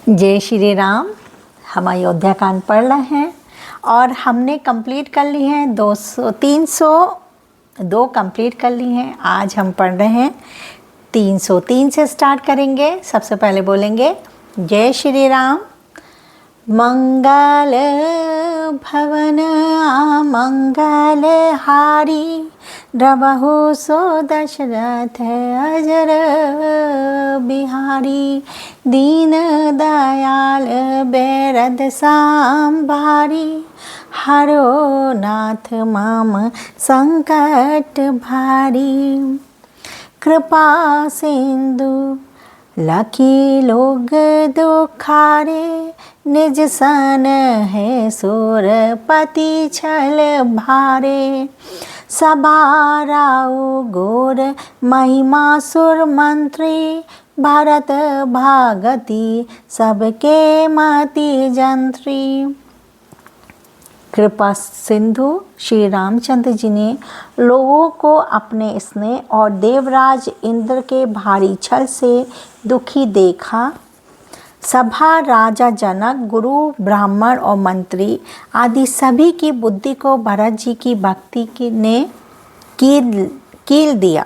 जय श्री राम। हम अयोध्या कांड पढ़ रहे हैं और हमने कंप्लीट कर ली हैं 302 कंप्लीट कर ली हैं। आज हम पढ़ रहे हैं 303 से स्टार्ट करेंगे। सबसे पहले बोलेंगे जय श्री राम। मंगल भवन मंगल हारी रवहु सो दशरथ अजर बिहारी दीन दयाल बेरद सांभारी हरो नाथ मम संकट भारी कृपा सिंधु लकी लोग दुखारे निज सन है सुरपति छल भारे सभा राउ गोर महिमा सुर मंत्री भरत भागति सबके मति जंत्री। कृपा सिंधु श्री रामचंद्र जी ने लोगों को अपने स्नेह और देवराज इंद्र के भारी छल से दुखी देखा। सभा राजा जनक गुरु ब्राह्मण और मंत्री आदि सभी की बुद्धि को भरत जी की भक्ति की ने कील दिया।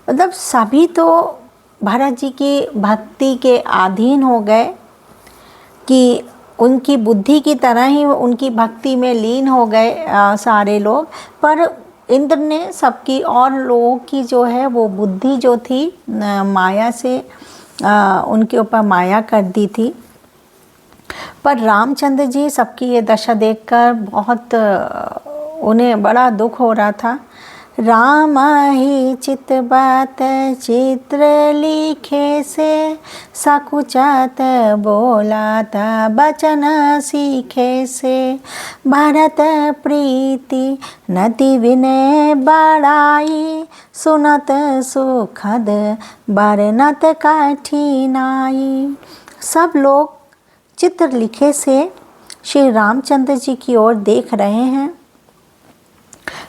मतलब सभी तो भरत जी की भक्ति के अधीन हो गए कि उनकी बुद्धि की तरह ही उनकी भक्ति में लीन हो गए सारे लोग। पर इंद्र ने सबकी और लोगों की जो है वो बुद्धि जो थी माया से उनके ऊपर माया कर दी थी। पर रामचंद्र जी सबकी ये दशा देखकर बहुत उन्हें बड़ा दुख हो रहा था। राम ही चित बात चित्र लिखे से सकुचात बोलात बचन सीखे से भरत प्रीति नति विनय बड़ाई सुनत सुखद बरनत कठिनाई। सब लोग चित्र लिखे से श्री रामचंद्र जी की ओर देख रहे हैं।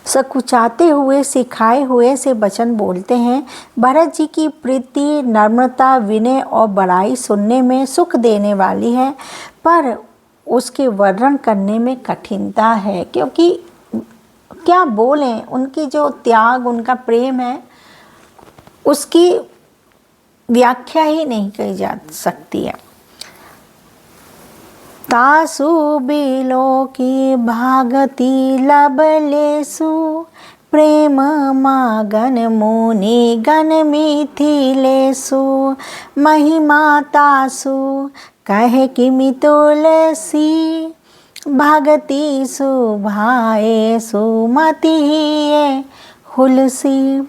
सकुचाते हुए सिखाए हुए से वचन बोलते हैं। भरत जी की प्रीति नम्रता विनय और बड़ाई सुनने में सुख देने वाली है, पर उसके वर्णन करने में कठिनता है, क्योंकि क्या बोलें, उनकी जो त्याग उनका प्रेम है उसकी व्याख्या ही नहीं की जा सकती है। तासु बिलो की भागति लबलेसु प्रेम मागन मुनि गण मिथिलेसु महिमा तासु कहे किमि तुलसी भगति सुभाए सुमति हुलसी।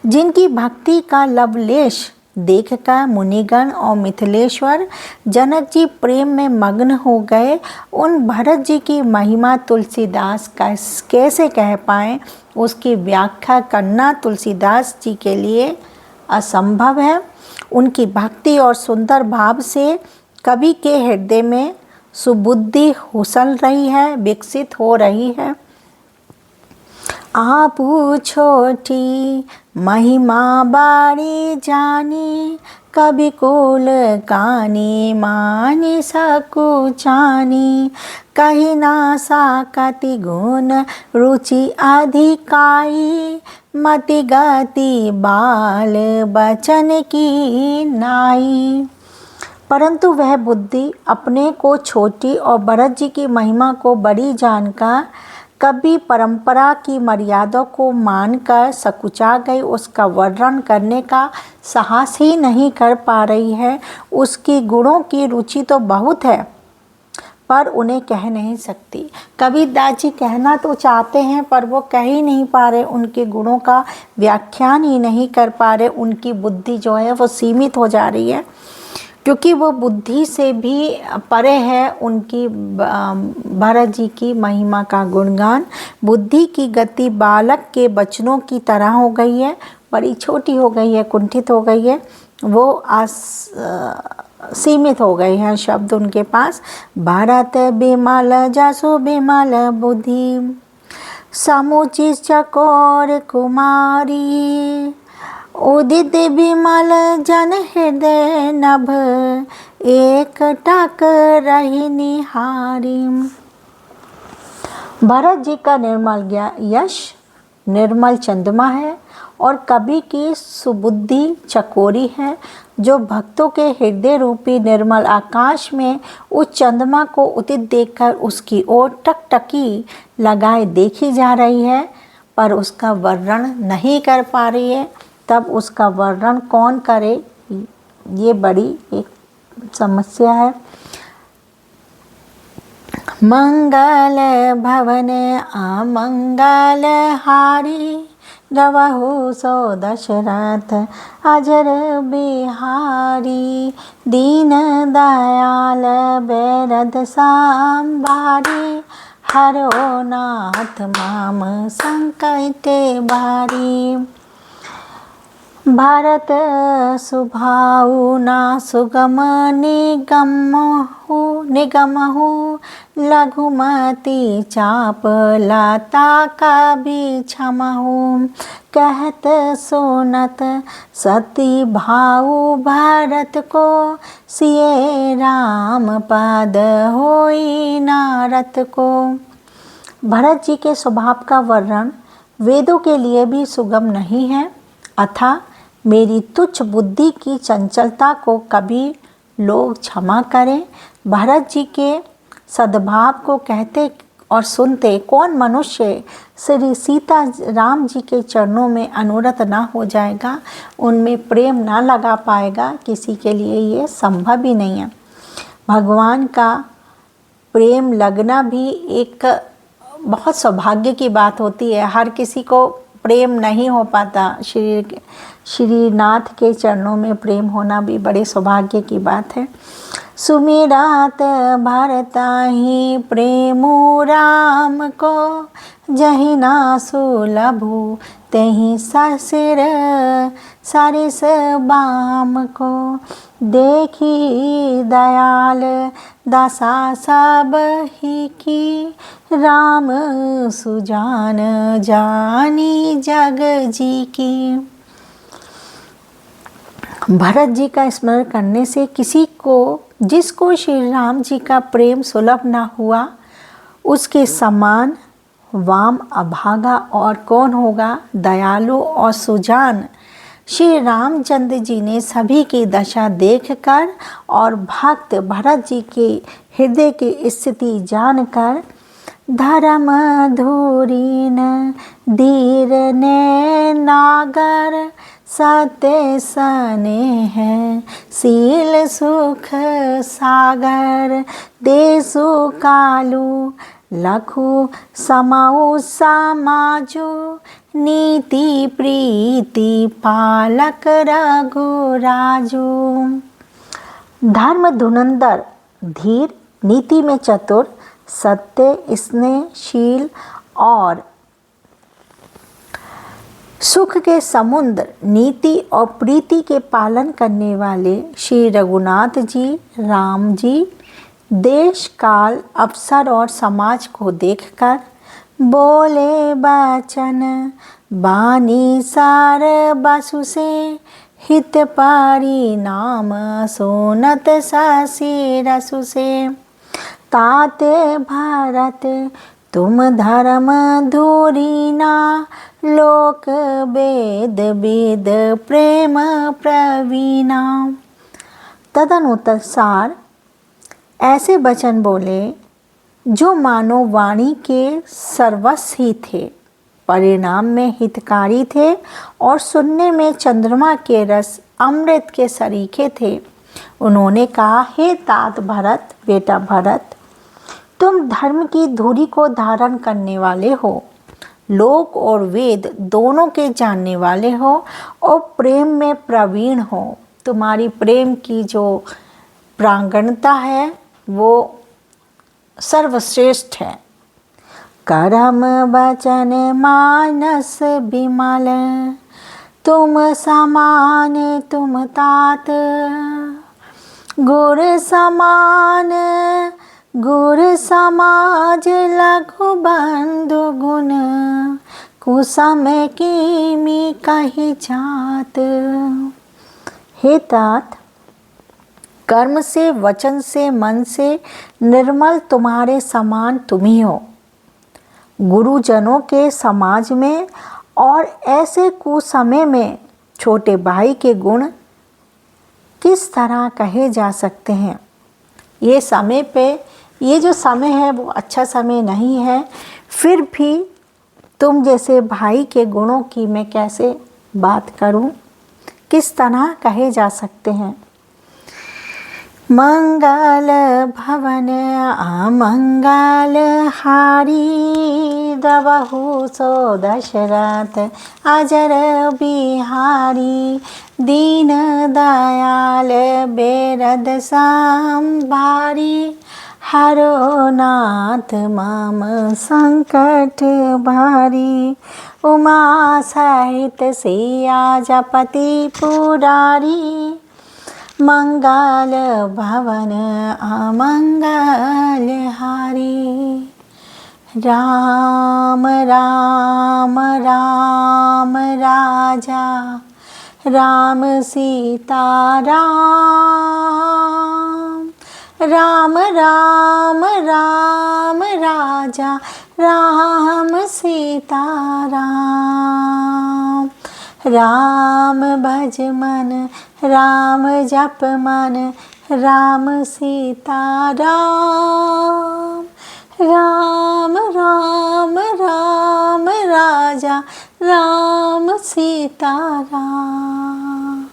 जिनकी भक्ति का लवलेश देखकर मुनिगण और मिथिलेश्वर जनक जी प्रेम में मग्न हो गए। उन भरत जी की महिमा तुलसीदास कैसे कह पाएँ, उसकी व्याख्या करना तुलसीदास जी के लिए असंभव है। उनकी भक्ति और सुंदर भाव से कवि के हृदय में सुबुद्धि हुसल रही है, विकसित हो रही है। आपू छोटी महिमा बारी जानी कवि कुल कानी मानी सकुचानी कही ना साकति गुण रुचि अधिकाई मति गति बाल बचन की नाई। परंतु वह बुद्धि अपने को छोटी और भरत जी की महिमा को बड़ी जानकर कभी परंपरा की मर्यादा को मानकर सकुचा गई, उसका वर्णन करने का साहस ही नहीं कर पा रही है। उसकी गुणों की रुचि तो बहुत है पर उन्हें कह नहीं सकती। कबीरदास जी कहना तो चाहते हैं पर वो कह ही नहीं पा रहे, उनके गुणों का व्याख्यान ही नहीं कर पा रहे। उनकी बुद्धि जो है वो सीमित हो जा रही है, क्योंकि वो बुद्धि से भी परे है उनकी भरत जी की महिमा का गुणगान। बुद्धि की गति बालक के बचनों की तरह हो गई है, बड़ी छोटी हो गई है, कुंठित हो गई है। वो सीमित हो गए हैं शब्द उनके पास। भरत बिमल जसु बिमल बुद्धि समुचित चकोर कुमारी उदित विमल जन हृदय नभ, एक टक रही निहारी। भरत जी का निर्मल यश निर्मल चंद्रमा है और कवि की सुबुद्धि चकोरी है, जो भक्तों के हृदय रूपी निर्मल आकाश में उस चंद्रमा को उदित देखकर उसकी ओर टकटकी लगाए देखी जा रही है, पर उसका वर्णन नहीं कर पा रही है। तब उसका वर्णन कौन करे, ये बड़ी एक समस्या है। मंगल भवन अमंगल हारी, रवहु सो दशरथ अजर बिहारी। दीन दयाल बेरद सांभारी, हरो नाथ माम संकट भारी। भरत सुभाऊ ना सुगम निगमहु, लघुमति चाप लता कभी क्षमहु। कहत सुनत सती भाऊ भरत को, सिए राम पद होई नारत को। भरत जी के स्वभाव का वर्णन वेदों के लिए भी सुगम नहीं है, अतः मेरी तुच्छ बुद्धि की चंचलता को कभी लोग क्षमा करें। भरत जी के सद्भाव को कहते और सुनते कौन मनुष्य श्री सीता राम जी के चरणों में अनुरत ना हो जाएगा, उनमें प्रेम ना लगा पाएगा, किसी के लिए ये संभव ही नहीं है। भगवान का प्रेम लगना भी एक बहुत सौभाग्य की बात होती है, हर किसी को प्रेम नहीं हो पाता। श्रीनाथ के चरणों में प्रेम होना भी बड़े सौभाग्य की बात है। सुमिरात भरताहि प्रेमु राम को, जहि ना सुलभु तेहि ससिर सरिस बाम को। देखी दयाल दशा सब ही की, राम सुजान जानी जग जी की। भरत जी का स्मरण करने से जिसको श्री राम जी का प्रेम सुलभ न हुआ, उसके समान वाम अभागा और कौन होगा। दयालु और सुजान श्री रामचंद्र जी ने सभी की दशा देखकर और भक्त भरत जी के हृदय की स्थिति जानकर, धर्म धूरीन धीर ने नागर, सत्य सने हैं सील सुख सागर। देसु कालू लखु समाऊ समाजो, नीति प्रीति पालक रघुराजो। धर्म धुरंधर, धीर, नीति में चतुर, सत्य स्नेहशील और सुख के समुद्र, नीति और प्रीति के पालन करने वाले श्री रघुनाथ जी राम जी देश काल अवसर और समाज को देखकर बोले बचन बानी सार बसु से, हित परिणाम सोनत ससी रसु से। ताते भरत तुम धर्म धूरीना, लोक वेद वेद प्रेम प्रवीणा। तदनुसार ऐसे वचन बोले जो मानो वाणी के सर्वस्व ही थे, परिणाम में हितकारी थे और सुनने में चंद्रमा के रस अमृत के सरीखे थे। उन्होंने कहा, हे तात भरत, बेटा भरत, तुम धर्म की धुरी को धारण करने वाले हो, लोक और वेद दोनों के जानने वाले हो और प्रेम में प्रवीण हो। तुम्हारी प्रेम की जो प्रांगणता है वो सर्वश्रेष्ठ है। करम वचन मानस विमल, तुम समान तुम तात। गुर समान गुर समाज लघु बंधु गुण, कुसम कीमी कही जात। हे तात, कर्म से, वचन से, मन से निर्मल तुम्हारे समान तुम ही हो। गुरुजनों के समाज में और ऐसे कुसमय में छोटे भाई के गुण किस तरह कहे जा सकते हैं। ये समय पे, ये जो समय है वो अच्छा समय नहीं है, फिर भी तुम जैसे भाई के गुणों की मैं कैसे बात करूं, किस तरह कहे जा सकते हैं। मंगल भवन अमंगल हारी, दबहु सो दशरथ अजर बिहारी। दीन दयाल बेरद संभारी, हरो नाथ मम संकट भारी। उमा सहित सिया जपति पुरारी, मंगल भवन अमंगल हारी। राम राम राम राजा, राम सीता राम। राम राम राम राजा, राम सीता राम। राम भज मन, राम जप मन, राम सीता राम। राम राम राम राजा, राम सीता राम।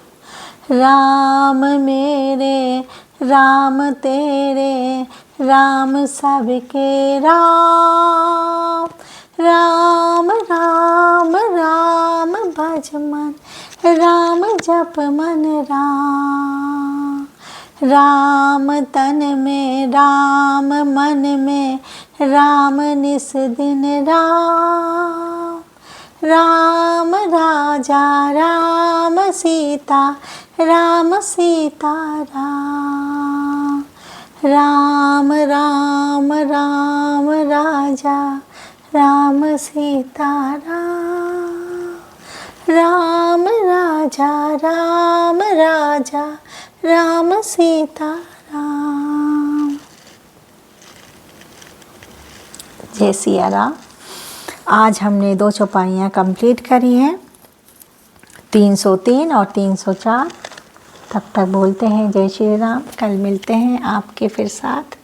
राम मेरे, राम तेरे, राम सबके राम। राम राम राम भज मन, राम जप मन राम। राम तन में, राम मन में, राम निस दिन राम। राम राजा, राम सीता, राम सीता राम। राम राम राम राजा, राम सीता राम। राम राजा, राम राजा, राम सीता राम। जय सिया राम। आज हमने 2 चौपाइयाँ कंप्लीट करी हैं, 303 और 304। तब तक बोलते हैं जय श्री राम। कल मिलते हैं आपके फिर साथ।